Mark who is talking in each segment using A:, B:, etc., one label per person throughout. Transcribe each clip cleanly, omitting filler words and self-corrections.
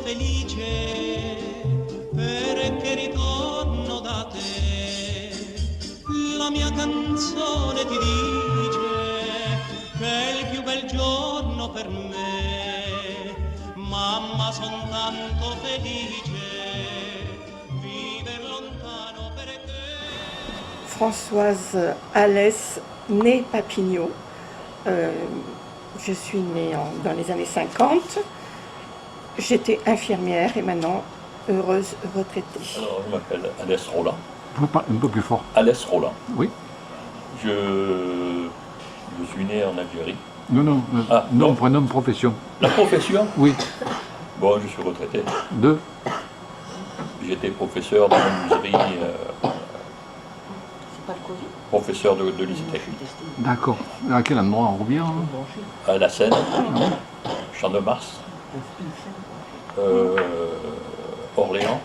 A: felice perché ritorno da te. La mia canzone ti dice che è il più bel giorno per me. Mamma, son tanto felice viver lontano perché.
B: Françoise Alès, née Papignot. Je suis née dans les années 50. J'étais infirmière et maintenant heureuse retraitée.
C: Alors, je m'appelle Alès Roland.
D: Vous parlez un peu plus fort.
C: Alès Roland.
D: Oui.
C: Je suis né en Algérie.
D: Non, non,
C: non.
D: Prénom, profession.
C: La profession?
D: Oui.
C: Bon, je suis retraité.
D: De?
C: J'étais professeur dans la menuiserie, professeur de lycée technique.
D: D'accord. À quel endroit on revient?
C: À la Seine, Champ de Mars, Orléans.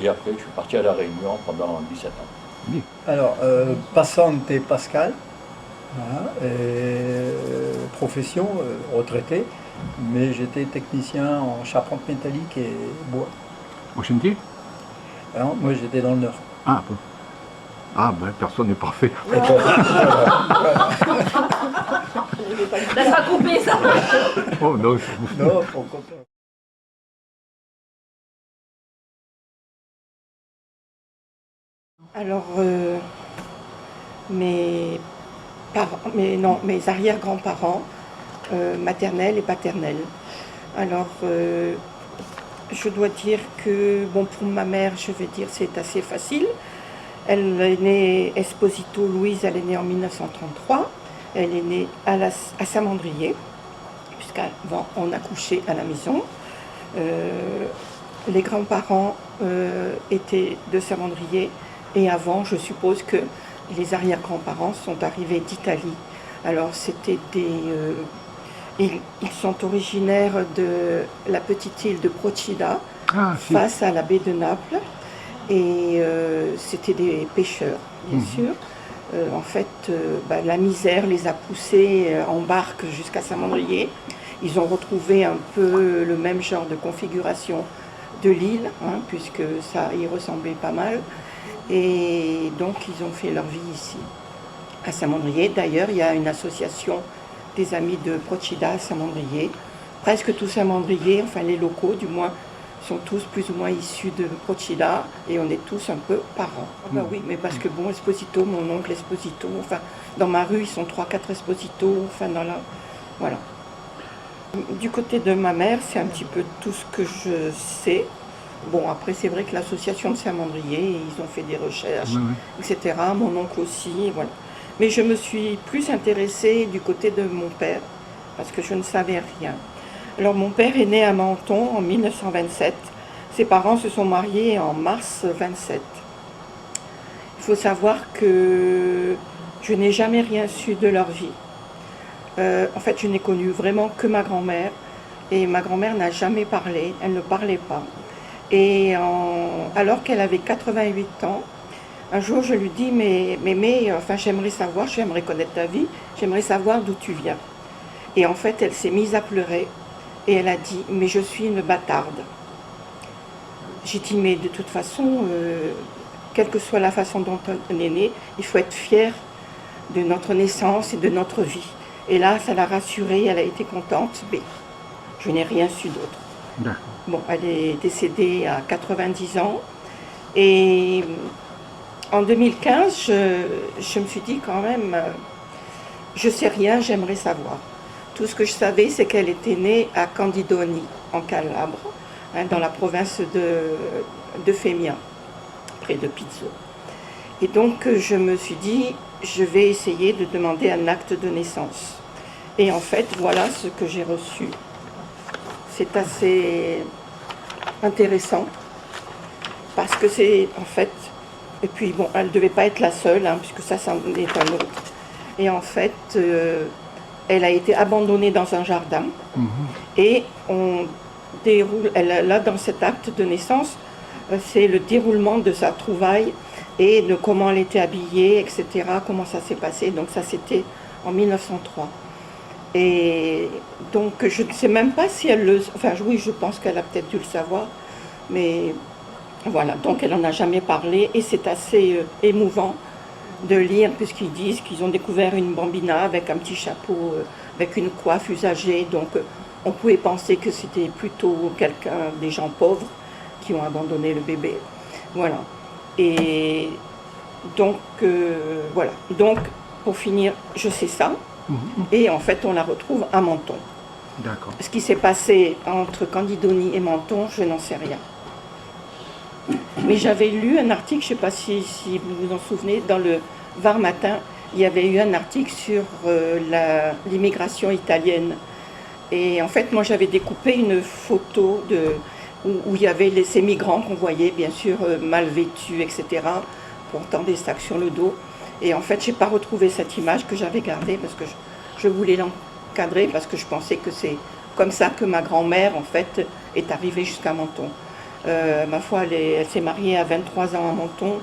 C: Et après, je suis parti à La Réunion pendant 17 ans.
D: Bien.
E: Alors, Passante Pascal, voilà, profession retraité, mais j'étais technicien en charpente métallique et bois.
D: Au chantier?
E: Alors, moi, j'étais dans le Nord.
D: Ah, bon. Ah, ben, personne n'est parfait.
F: Ça sera coupé, ça.
D: Oh, non.
E: Non, au contraire.
B: Alors, mes arrière-grands-parents, maternels et paternels. Alors, je dois dire que, bon, pour ma mère, je vais dire c'est assez facile. Elle est née Esposito Louise, elle est née en 1933. Elle est née à Saint-Mandrier, puisqu'avant on accouchait à la maison. Les grands-parents étaient de Saint-Mandrier. Et avant, je suppose que les arrière-grands-parents sont arrivés d'Italie. Alors, c'était ils sont originaires de la petite île de Procida, face à la baie de Naples. Et c'était des pêcheurs, bien sûr. En fait, la misère les a poussés en barque jusqu'à Saint-Mandrier. Ils ont retrouvé un peu le même genre de configuration de l'île, hein, puisque ça y ressemblait pas mal. Et donc, ils ont fait leur vie ici, à Saint-Mandrier. D'ailleurs, il y a une association des amis de Procida à Saint-Mandrier. Presque tous Saint-Mandrier, enfin les locaux du moins, sont tous plus ou moins issus de Procida. Et on est tous un peu parents. Ah bah oui, mais parce que bon, Esposito, mon oncle Esposito, enfin, dans ma rue, ils sont 3-4 Esposito, enfin, dans la... Voilà. Du côté de ma mère, c'est un petit peu tout ce que je sais. Bon, après, c'est vrai que l'association de Saint-Mandrier, ils ont fait des recherches, etc. Mon oncle aussi, voilà. Mais je me suis plus intéressée du côté de mon père, parce que je ne savais rien. Alors, mon père est né à Menton en 1927. Ses parents se sont mariés en mars 27. Il faut savoir que je n'ai jamais rien su de leur vie. En fait, je n'ai connu vraiment que ma grand-mère. Et ma grand-mère n'a jamais parlé, elle ne parlait pas. Et alors qu'elle avait 88 ans, un jour je lui dis mais enfin j'aimerais savoir, j'aimerais connaître ta vie, j'aimerais savoir d'où tu viens. Et en fait elle s'est mise à pleurer et elle a dit mais je suis une bâtarde. J'ai dit mais de toute façon, quelle que soit la façon dont on est né, il faut être fier de notre naissance et de notre vie. Et là ça l'a rassurée, elle a été contente, mais je n'ai rien su d'autre. Bon, elle est décédée à 90 ans et en 2015, je me suis dit quand même, je sais rien, j'aimerais savoir. Tout ce que je savais, c'est qu'elle était née à Candidoni, en Calabre, hein, dans la province de Femia, près de Pizzo. Et donc, je me suis dit, je vais essayer de demander un acte de naissance. Et en fait, voilà ce que j'ai reçu. C'est assez intéressant parce que c'est en fait, et puis bon, elle ne devait pas être la seule, hein, puisque ça c'en est un autre. Et en fait, elle a été abandonnée dans un jardin et on déroule, là dans cet acte de naissance, c'est le déroulement de sa trouvaille et de comment elle était habillée, etc., comment ça s'est passé. Donc ça c'était en 1903. Et donc je ne sais même pas si elle le... Enfin oui, je pense qu'elle a peut-être dû le savoir, mais voilà, donc elle n'en a jamais parlé et c'est assez émouvant de lire puisqu'ils disent qu'ils ont découvert une bambina avec un petit chapeau, avec une coiffe usagée, donc on pouvait penser que c'était plutôt quelqu'un, des gens pauvres qui ont abandonné le bébé. Voilà. Et donc, voilà. Donc, pour finir, je sais ça. Et en fait, on la retrouve à Menton.
D: D'accord.
B: Ce qui s'est passé entre Candidonie et Menton, je n'en sais rien. Mais j'avais lu un article, je ne sais pas si vous vous en souvenez, dans le Var Matin, il y avait eu un article sur l'immigration italienne. Et en fait, moi, j'avais découpé une photo où il y avait ces migrants qu'on voyait, bien sûr, mal vêtus, etc., portant des sacs sur le dos. Et en fait, je n'ai pas retrouvé cette image que j'avais gardée parce que je voulais l'encadrer, parce que je pensais que c'est comme ça que ma grand-mère, en fait, est arrivée jusqu'à Menton. Ma foi, elle s'est mariée à 23 ans à Menton.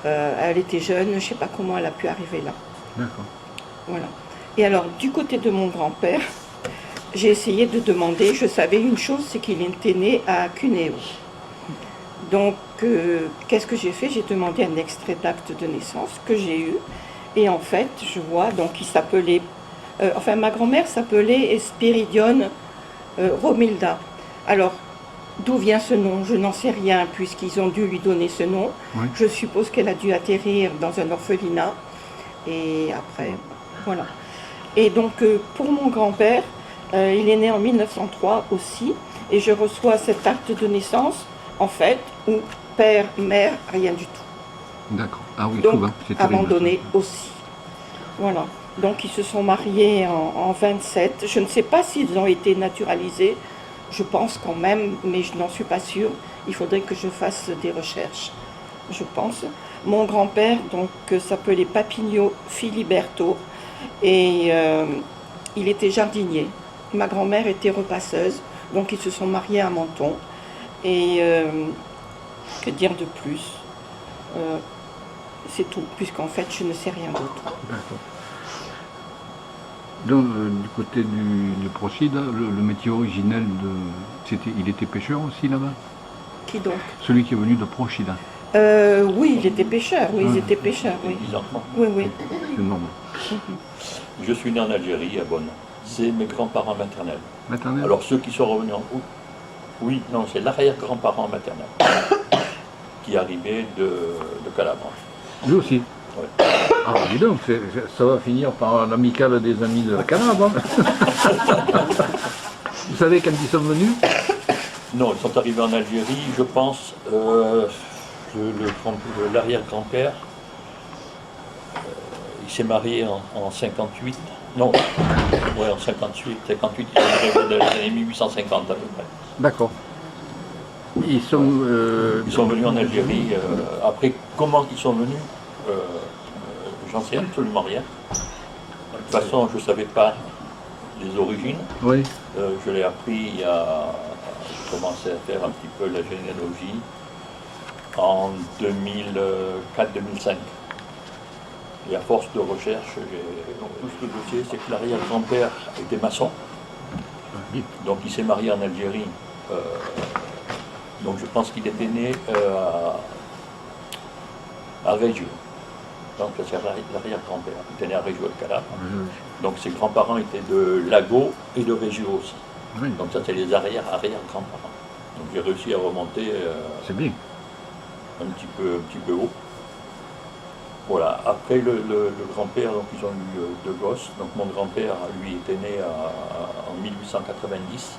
B: Elle était jeune, je ne sais pas comment elle a pu arriver là.
D: D'accord.
B: Voilà. Et alors, du côté de mon grand-père, j'ai essayé de demander, je savais une chose, c'est qu'il était né à Cuneo. Donc, qu'est-ce que j'ai fait? J'ai demandé un extrait d'acte de naissance que j'ai eu. Et en fait, je vois, donc il s'appelait, enfin ma grand-mère s'appelait Espiridione Romilda. Alors, d'où vient ce nom? Je n'en sais rien, puisqu'ils ont dû lui donner ce nom.
D: Oui.
B: Je suppose qu'elle a dû atterrir dans un orphelinat. Et après, voilà. Et donc, pour mon grand-père, il est né en 1903 aussi. Et je reçois cet acte de naissance, en fait, où père, mère, rien du tout.
D: D'accord. Ah oui,
B: Donc,
D: souvent, c'est terrible,
B: abandonné
D: ça.
B: aussi. Voilà. Donc, ils se sont mariés en 27. Je ne sais pas s'ils ont été naturalisés. Je pense quand même, mais je n'en suis pas sûre. Il faudrait que je fasse des recherches, je pense. Mon grand-père, donc, s'appelait Papigno Filiberto et il était jardinier. Ma grand-mère était repasseuse, donc ils se sont mariés à Menton. Et que dire de plus? C'est tout, puisqu'en fait, je ne sais rien d'autre.
D: D'accord. Donc, du côté du Procide, le métier originel, il était pêcheur aussi là-bas?
B: Qui donc?
D: Celui qui est venu de Procide.
B: Oui, il était pêcheur, oui, ils étaient pêcheurs, oui.
C: 10 enfants.
B: Oui, oui.
D: C'est normal.
C: Je suis né en Algérie, à Bonn. C'est mes grands-parents maternels.
D: Maternelle?
C: Alors ceux qui sont revenus en août, oui, non, c'est l'arrière-grand-parent maternel qui arrivait de Calabre.
D: Lui aussi.
C: Ouais.
D: Ah, dis donc, ça va finir par l'amicale des amis de la Calabre. Hein. Vous savez quand ils sont venus?
C: Non, ils sont arrivés en Algérie, je pense, l'arrière-grand-père, il s'est marié en 58, non, ouais, en 58, il est arrivé dans les années 1850 à peu près.
D: D'accord. Ils sont
C: venus en Algérie, après comment ils sont venus, j'en sais absolument rien. De toute façon, je ne savais pas les origines.
D: Oui.
C: Je l'ai appris il y a... J'ai commencé à faire un petit peu la généalogie en 2004-2005. Et à force de recherche, tout ce que je sais, c'est que l'arrière-grand-père était maçon. Donc il s'est marié en Algérie. Donc je pense qu'il était né à Reggio. Donc c'est l'arrière-grand-père. Il était né à Reggio de Calabre. Donc ses grands-parents étaient de Lago et de Reggio aussi.
D: Oui.
C: Donc ça c'est les arrière-grands-parents. Donc j'ai réussi à remonter
D: C'est bien.
C: un petit peu haut. Voilà. Après le grand-père, donc ils ont eu deux gosses. Donc mon grand-père, lui, était né en 1890.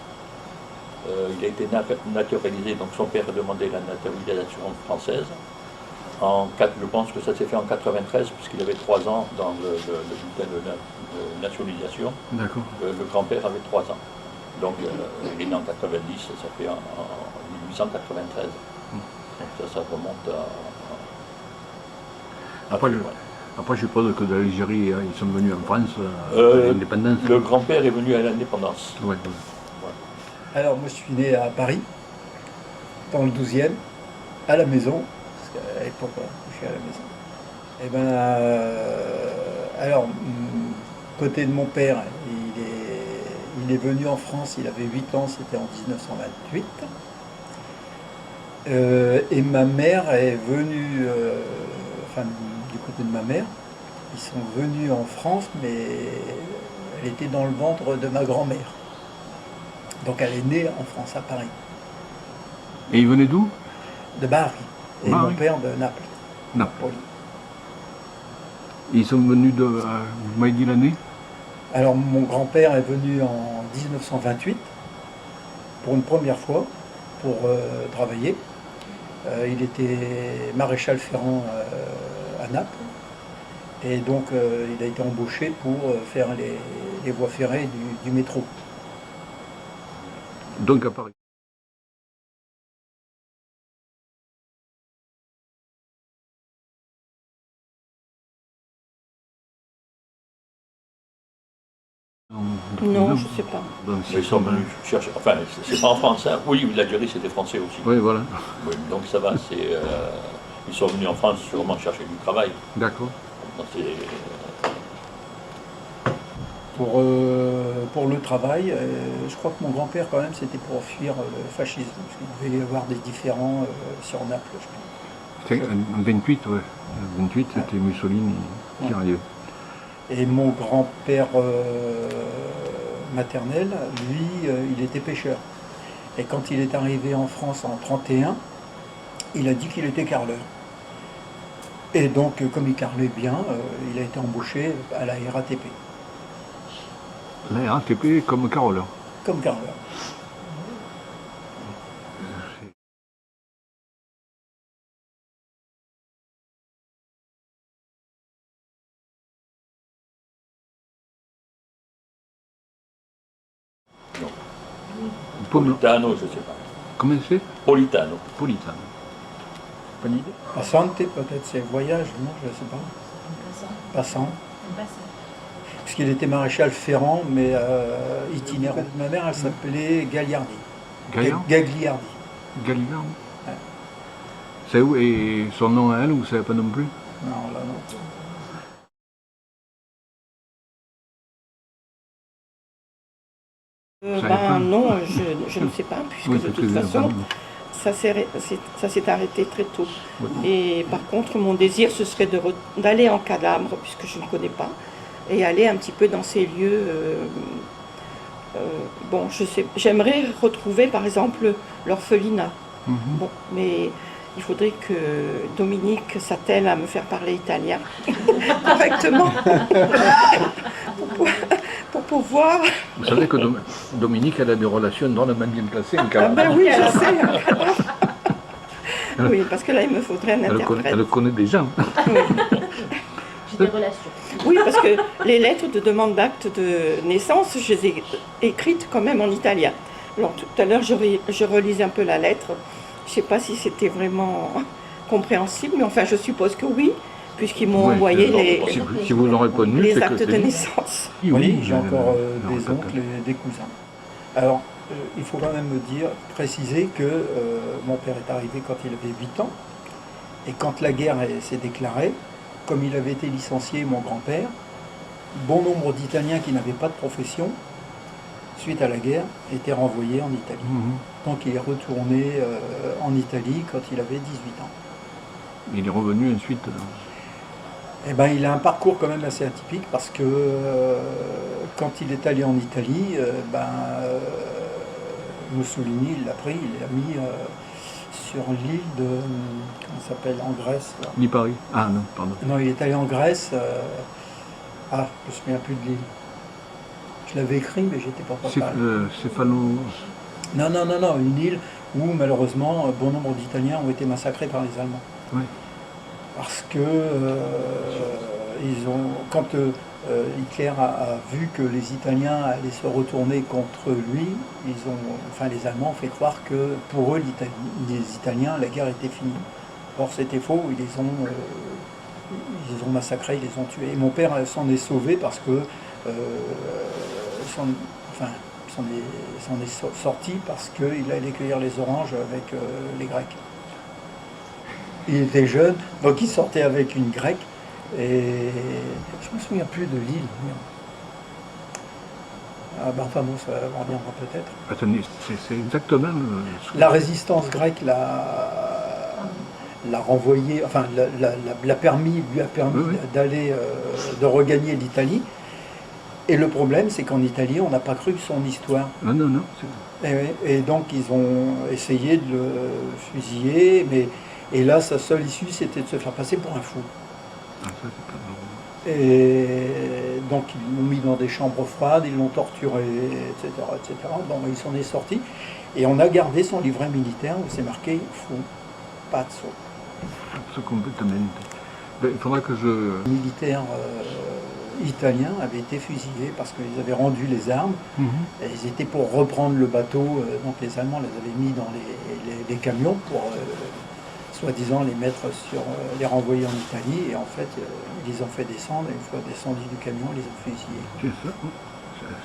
C: Il a été naturalisé, donc son père a demandé la naturalisation française. Je pense que ça s'est fait en 93, puisqu'il avait 3 ans dans le bulletin de nationalisation.
D: D'accord.
C: Le grand-père avait 3 ans. Donc il est né en 90, ça fait en 1893. Donc ça remonte à...
D: Après, je suppose que de l'Algérie, ils sont venus en France à l'indépendance.
C: Le grand-père est venu à l'indépendance.
D: Ouais.
E: Alors moi je suis né à Paris, dans le 12e, à la maison, parce qu'à l'époque je suis à la maison. Et alors, côté de mon père, il est il est venu en France, il avait 8 ans, c'était en 1928. Et ma mère est venue, enfin du côté de ma mère, ils sont venus en France, mais elle était dans le ventre de ma grand-mère. Donc elle est née en France, à Paris,
D: Et il venait d'où?
E: de Bari, et
D: Bari.
E: mon père de Naples.
D: Naples.
E: Oui.
D: Ils sont venus de... vous m'avez dit l'année?
E: Alors mon grand-père est venu en 1928 pour une première fois pour travailler. Il était maréchal ferrant à Naples et donc il a été embauché pour faire les voies ferrées du métro.
D: Donc à Paris.
B: Non, je sais pas.
D: Donc,
C: Ils sont venus chercher. Enfin, c'est pas en France, hein. Oui, l'Algérie c'était français aussi.
D: Oui, voilà.
C: Oui, donc ça va, ils sont venus en France sûrement chercher du travail.
D: D'accord.
C: Donc,
E: Pour le travail, je crois que mon grand-père quand même c'était pour fuir le fascisme, parce qu'il devait y avoir des différends sur Naples, je crois.
D: C'était en 28, ouais. En 28, c'était Mussolini qui
E: Ouais.
D: arrivait.
E: Et mon grand-père maternel, lui, il était pêcheur. Et quand il est arrivé en France en 1931, il a dit qu'il était carreleur. Et donc, comme il carrelait bien, il a été embauché à la RATP,
D: La RATP comme caroleur.
E: comme carreleur.
C: Politano, je sais pas.
D: Comment c'est?
C: Politano.
D: Politano. Pas d'idée?
E: Passante, peut-être c'est voyage, non, je ne sais pas. Passant. Parce qu'il était maréchal ferrant, mais itinérant. Ma mère, elle s'appelait Gagliardi.
D: Gaillard?
E: Gagliardi.
D: Galliard?
E: Ouais.
D: C'est où? Et son nom à elle, vous ne savez pas non plus?
E: Non, là, non.
D: savez pas?
B: Non, je ne sais pas, puisque
D: Oui,
B: de
D: parce
B: toute
D: que
B: façon, ça s'est arrêté très tôt.
D: Oui.
B: Et par contre, mon désir, ce serait d'aller en Calabre, puisque je ne connais pas, et aller un petit peu dans ces lieux. Bon, je sais, j'aimerais retrouver, par exemple, l'orphelinat.
D: Mhm.
B: Bon, mais il faudrait que Dominique s'attelle à me faire parler italien correctement pour pouvoir.
D: Vous savez que Dominique, elle a des relations drôlement bien placées en
B: Ah
D: Calabre.
B: ben oui, je sais. Oui, parce que là, il me faudrait un interprète.
D: Elle connaît des gens.
F: J'ai des relations.
B: Oui, parce que les lettres de demande d'acte de naissance, je les ai écrites quand même en italien. Alors tout à l'heure, je relisais un peu la lettre. Je ne sais pas si c'était vraiment compréhensible, mais enfin, je suppose que oui, puisqu'ils m'ont
D: Oui,
B: envoyé
D: si vous n'aurez pas nu,
B: les
D: c'est que
B: actes
D: c'est
B: de
D: lui.
B: naissance.
E: Oui, j'ai encore
D: non,
E: des
D: attends.
E: oncles et des cousins. Alors, il faut quand même me dire, préciser que mon père est arrivé quand il avait 8 ans, et quand la guerre s'est déclarée, comme il avait été licencié, mon grand-père, bon nombre d'Italiens qui n'avaient pas de profession, suite à la guerre, étaient renvoyés en Italie.
D: Mhm.
E: Donc il est retourné en Italie quand il avait 18 ans.
D: Il est revenu ensuite.
E: Eh ben, il a un parcours quand même assez atypique parce que quand il est allé en Italie, Mussolini il l'a pris, il l'a mis sur l'île de, comment ça s'appelle, en Grèce. Là.
D: Lipari. Ah non, pardon.
E: Non, il est allé en Grèce. Je ne me souviens plus de l'île. Je l'avais écrit, mais j'étais pas préparé.
D: Céphalo.
E: Non, une île où malheureusement bon nombre d'Italiens ont été massacrés par les Allemands.
D: Oui.
E: Parce que quand Hitler a vu que les Italiens allaient se retourner contre lui, les Allemands ont fait croire que pour eux, les Italiens, la guerre était finie. Or c'était faux, ils les ont massacrés, ils les ont tués. Et mon père s'en est sauvé parce que s'en est sorti parce qu'il allait cueillir les oranges avec les Grecs. Il était jeune, donc il sortait avec une Grecque, et je me souviens plus de l'île. Ah ben, enfin bon, ça reviendra peut-être.
D: Attendez, c'est exactement
E: La résistance grecque l'a renvoyé, enfin lui a permis
D: Oui, oui.
E: d'aller, de regagner l'Italie. Et le problème, c'est qu'en Italie, on n'a pas cru son histoire.
D: Non, non, non.
E: Et donc, ils ont essayé de le fusiller, et là, sa seule issue, c'était de se faire passer pour un fou.
D: Ah, ça, c'est pas normal.
E: Et donc, ils l'ont mis dans des chambres froides, ils l'ont torturé, etc., etc. Bon, il s'en est sorti. Et on a gardé son livret militaire où c'est marqué fou, pazzo.
D: C'est complètement. Ben, il faudra que je.
E: Les militaires italiens avaient été fusillés parce qu'ils avaient rendu les armes. Et ils étaient pour reprendre le bateau, donc les Allemands les avaient mis dans les camions pour soi-disant les mettre sur, les renvoyer en Italie, et en fait ils les ont fait descendre, et une fois descendus du camion, ils les ont fusillés.
D: C'est ça.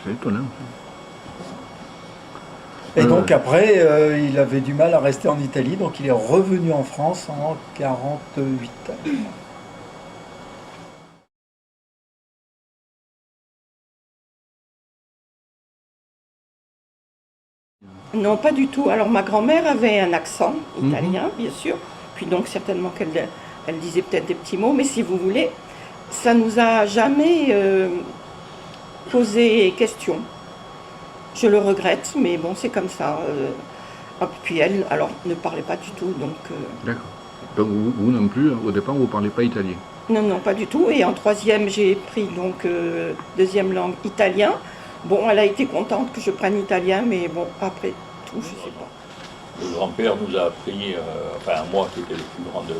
D: C'est étonnant.
E: Et donc après, il avait du mal à rester en Italie, donc il est revenu en France en 1948.
B: Non, pas du tout. Alors ma grand-mère avait un accent italien, bien sûr, puis donc certainement qu'elle disait peut-être des petits mots, mais si vous voulez, ça nous a jamais posé question. Je le regrette, mais bon, c'est comme ça. Puis elle, alors, ne parlait pas du tout, donc...
D: D'accord. Donc vous non plus, au départ, vous ne parlez pas italien.
B: Non, non, pas du tout. Et en troisième, j'ai pris donc deuxième langue italien. Bon, elle a été contente que je prenne italien, mais bon, après tout, je sais pas.
C: Le grand-père nous a appris, enfin moi qui étais le plus grand je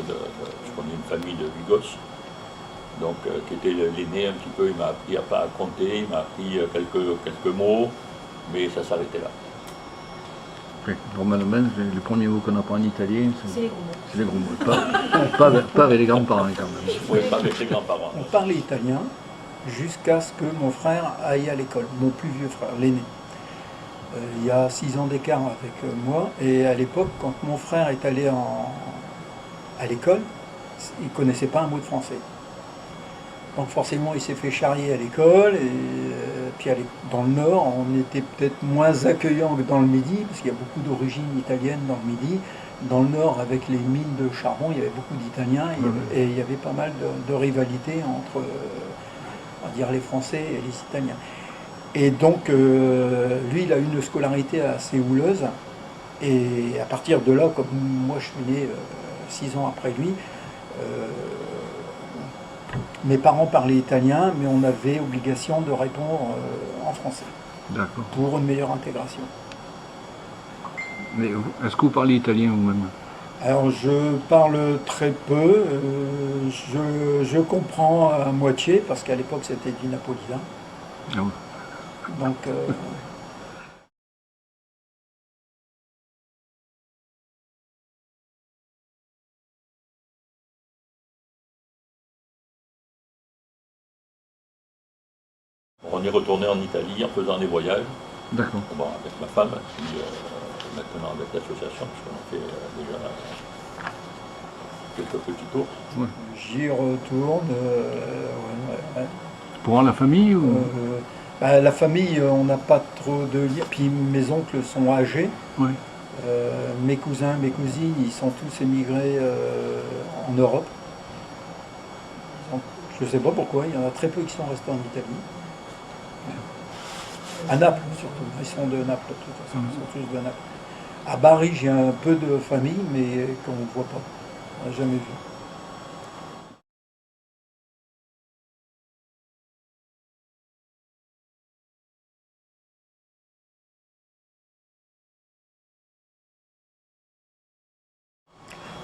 C: connais une famille de 8 gosses, donc qui était l'aîné un petit peu, il m'a appris à compter, il m'a appris quelques mots, mais ça s'arrêtait là.
D: Oui. Normalement, les premiers mots qu'on apprend en italien,
F: C'est les gros mots.
D: c'est les gros mots. Pas avec les grands-parents quand même.
C: Oui, pas avec les grands-parents.
E: On parlait italien jusqu'à ce que mon frère aille à l'école, mon plus vieux frère, l'aîné. Il y a 6 ans d'écart avec moi, et à l'époque, quand mon frère est allé à l'école, il ne connaissait pas un mot de français. Donc forcément, il s'est fait charrier à l'école, et puis dans le Nord, on était peut-être moins accueillant que dans le Midi, parce qu'il y a beaucoup d'origines italiennes dans le Midi. Dans le Nord, avec les mines de charbon, il y avait beaucoup d'Italiens, et il y avait pas mal de rivalité entre, on va dire, les Français et les Italiens. Et donc, lui, il a eu une scolarité assez houleuse, et à partir de là, comme moi je suis né 6 ans après lui, mes parents parlaient italien, mais on avait obligation de répondre en français,
D: D'accord.
E: pour une meilleure intégration.
D: Mais est-ce que vous parlez italien vous-même?
E: Alors je parle très peu, je comprends à moitié, parce qu'à l'époque c'était du napolitain.
D: Ah oui.
E: Donc,
C: On est retourné en Italie en faisant des voyages,
D: D'accord.
C: bon, avec ma femme, puis maintenant avec l'association, puisqu'on a fait déjà quelques petits tours.
D: Ouais.
E: j'y retourne. Ouais.
D: Pour la famille ou...
E: La famille, on n'a pas trop de liens. Puis mes oncles sont âgés.
D: Oui.
E: Mes cousins, mes cousines, ils sont tous émigrés en Europe. Je ne sais pas pourquoi, il y en a très peu qui sont restés en Italie. À Naples surtout, ils sont de Naples de toute façon, ils sont tous de Naples. À Bari, j'ai un peu de famille, mais qu'on ne voit pas, on n'a jamais vu.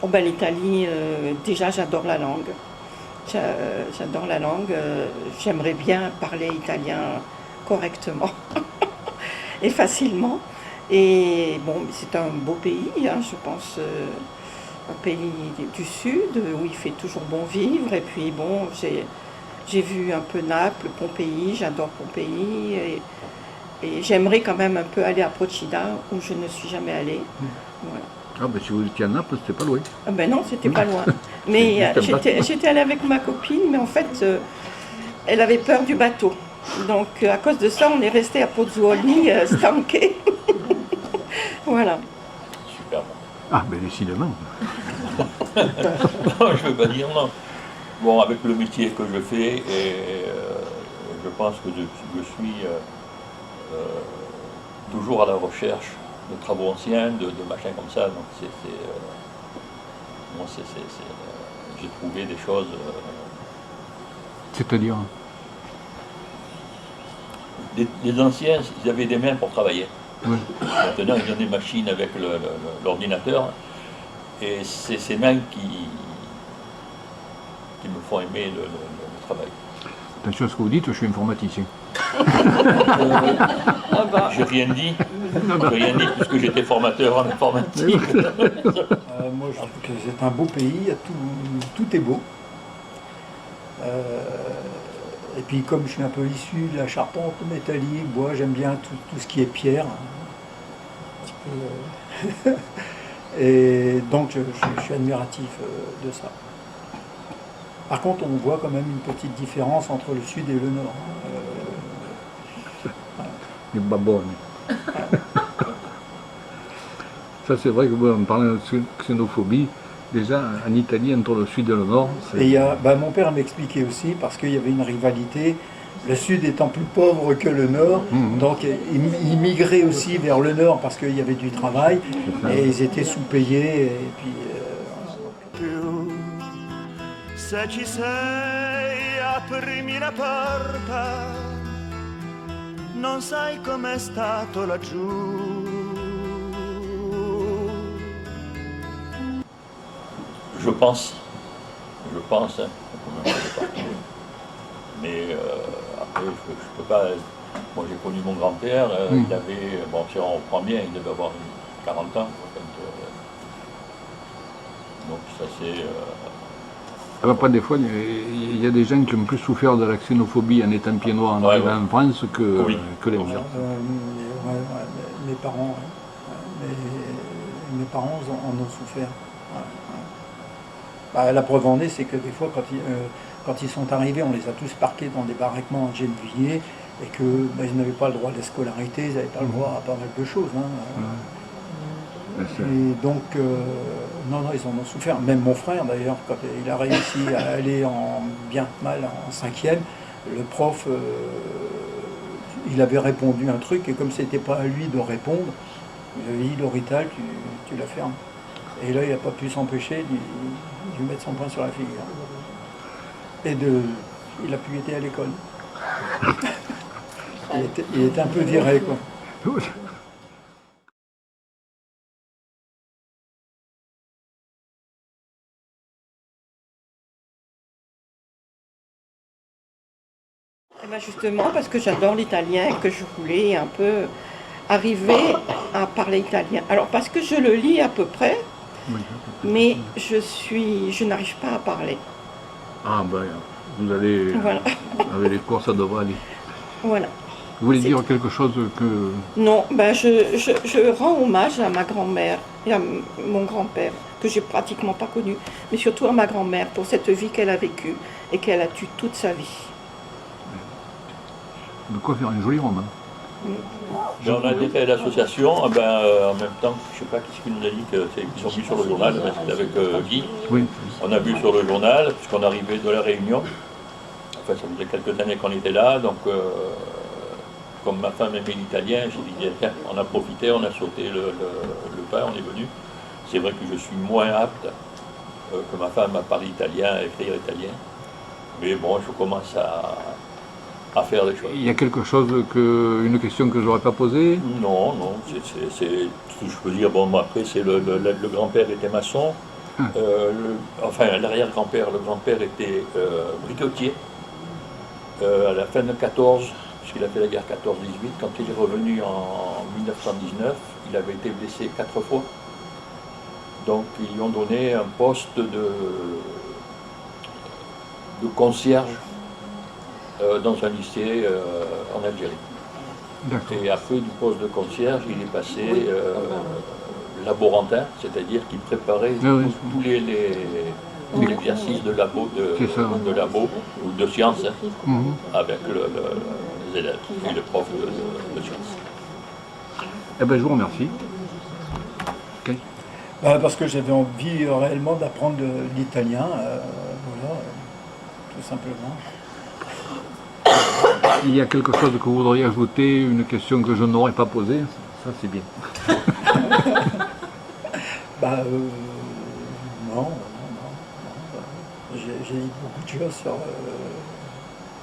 B: Oh ben, l'Italie, déjà j'adore la langue. J'adore la langue. J'aimerais bien parler italien correctement et facilement. Et bon, c'est un beau pays, hein, je pense, un pays du Sud où il fait toujours bon vivre. Et puis bon, j'ai vu un peu Naples, Pompéi, j'adore Pompéi. Et j'aimerais quand même un peu aller à Procida où je ne suis jamais allée. Voilà.
D: Ah ben si vous étiez à Naples, c'était pas loin.
B: Ah ben non, c'était pas loin. Mais j'étais allée avec ma copine, mais en fait, elle avait peur du bateau. Donc à cause de ça, on est resté à Pozzuoli, stanké. Voilà.
C: Super bon.
D: Ah, ben décidément.
C: Non, je ne veux pas dire non. Bon, avec le métier que je fais, et je pense que je suis toujours à la recherche de travaux anciens, de machins comme ça. Donc moi, j'ai trouvé des choses.
D: C'est-à-dire?
C: Les anciens, ils avaient des mains pour travailler.
D: Oui.
C: Maintenant, ils ont des machines avec l'ordinateur. Et c'est ces mains qui me font aimer le travail.
D: Attention à ce que vous dites, je suis informaticien.
C: J'ai rien dit. J'ai rien dit puisque j'étais formateur en informatique.
E: Moi, je trouve que c'est un beau pays, tout est beau. Et puis, comme je suis un peu issu de la charpente métallique, bois, j'aime bien tout ce qui est pierre. Un petit peu, et donc, je suis admiratif de ça. Par contre, on voit quand même une petite différence entre le sud et le nord.
D: Les babonnes. Ça, c'est vrai que vous en parlez de xénophobie. Déjà, en Italie, entre le sud et le nord, c'est...
E: Et mon père m'expliquait aussi, parce qu'il y avait une rivalité, le sud étant plus pauvre que le nord, donc ils migraient aussi vers le nord parce qu'il y avait du travail, et ils étaient sous-payés, et puis...
G: Se ci sei, aprimi la porta, non sai com'è stato laggiù.
C: Je pense, hein, mais après, je peux pas. Moi, j'ai connu mon grand-père, il avait, bon, si on reprend bien, il devait avoir 40 ans. Donc, ça c'est.
D: Après, des fois, il y a des gens qui ont plus souffert de la xénophobie en étant pieds noirs en arrivant en France que les miens.
E: Mes parents, mes parents en ont souffert. La preuve en est, c'est que des fois, quand ils sont arrivés, on les a tous parqués dans des baraquements en Gennevilliers, et qu'ils n'avaient pas le droit de la scolarité, ils n'avaient pas le droit à pas mal de choses. Et donc, non, ils en ont souffert. Même mon frère, d'ailleurs, quand il a réussi à aller bien mal en 5e, le prof, il avait répondu un truc, et comme c'était pas à lui de répondre, il avait dit, Lorital, tu la fermes. Et là, il n'a pas pu s'empêcher de lui mettre son poing sur la figure. Et il a pu être à l'école. Il était un peu viré, quoi.
B: Eh ben justement, parce que j'adore l'italien, que je voulais un peu arriver à parler italien. Alors, parce que je le lis à peu près, mais je n'arrive pas à parler.
D: Ah ben, vous allez...
B: Voilà.
D: Avec les cours, ça devrait aller.
B: Voilà.
D: Vous voulez dire quelque chose que...
B: Non, ben je rends hommage à ma grand-mère et à mon grand-père, que j'ai pratiquement pas connu, mais surtout à ma grand-mère pour cette vie qu'elle a vécue et qu'elle a eue toute sa vie.
D: De quoi faire un joli roman.
C: On a été à l'association, en même temps, je ne sais pas qui nous a dit qu'ils ont vu sur le journal, mais c'était avec Guy. Oui. On a vu sur le journal, puisqu'on arrivait de la Réunion. Enfin, ça faisait quelques années qu'on était là, donc comme ma femme aimait l'italien, j'ai dit, tiens, on a profité, on a sauté le pas, on est venu. C'est vrai que je suis moins apte que ma femme à parler italien, à écrire italien. Mais bon, je commence à faire des choses.
D: Il y a quelque chose, une question que je n'aurais pas posée?
C: Non, c'est ce que je peux dire. Bon, après, c'est le grand-père était maçon, enfin l'arrière-grand-père, le grand-père était briquetier à la fin de 14, puisqu'il a fait la guerre 14-18. Quand il est revenu en 1919, il avait été blessé 4 fois. Donc ils lui ont donné un poste de concierge dans un lycée en Algérie. Et après du poste de concierge, il est passé laborantin, c'est-à-dire qu'il préparait tous l'exercice de labo,
D: C'est ça.
C: de labo ou de sciences
D: Mhm.
C: avec les élèves et le prof de sciences.
D: Eh ben, je vous remercie. Ok.
E: Parce que j'avais envie réellement d'apprendre l'italien, voilà, tout simplement.
D: Il y a quelque chose que vous voudriez ajouter, une question que je n'aurais pas posée? Ça, c'est bien.
E: Non. J'ai dit beaucoup de choses sur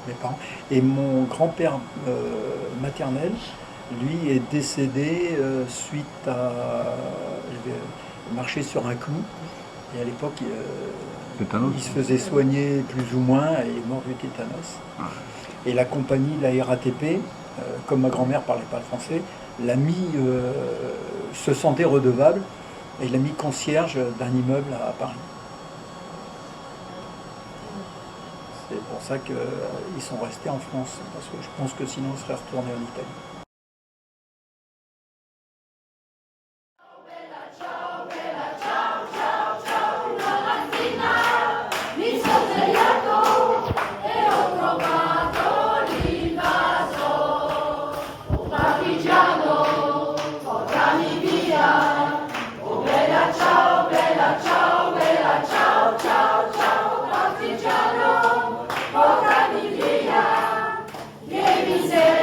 E: mes parents. Et mon grand-père maternel, lui, est décédé suite à... Il marchait sur un clou. Et à l'époque,
D: Tétanos.
E: il se faisait soigner plus ou moins et il est mort du tétanos. Et la compagnie, la RATP, comme ma grand-mère ne parlait pas le français, l'a mis, se sentait redevable et il l'a mis concierge d'un immeuble à Paris. C'est pour ça qu'ils sont restés en France, parce que je pense que sinon ils seraient retournés en Italie.
H: Miseria